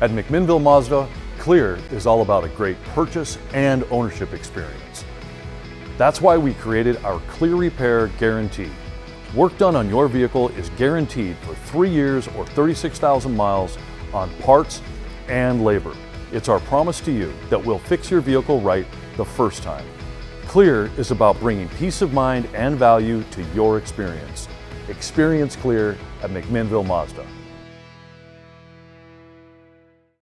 At McMinnville Mazda, Clear is all about a great purchase and ownership experience. That's why we created our Clear Repair Guarantee. Work done on your vehicle is guaranteed for 3 years or 36,000 miles on parts and labor. It's our promise to you that we'll fix your vehicle right the first time. Clear is about bringing peace of mind and value to your experience. Experience Clear at McMinnville Mazda.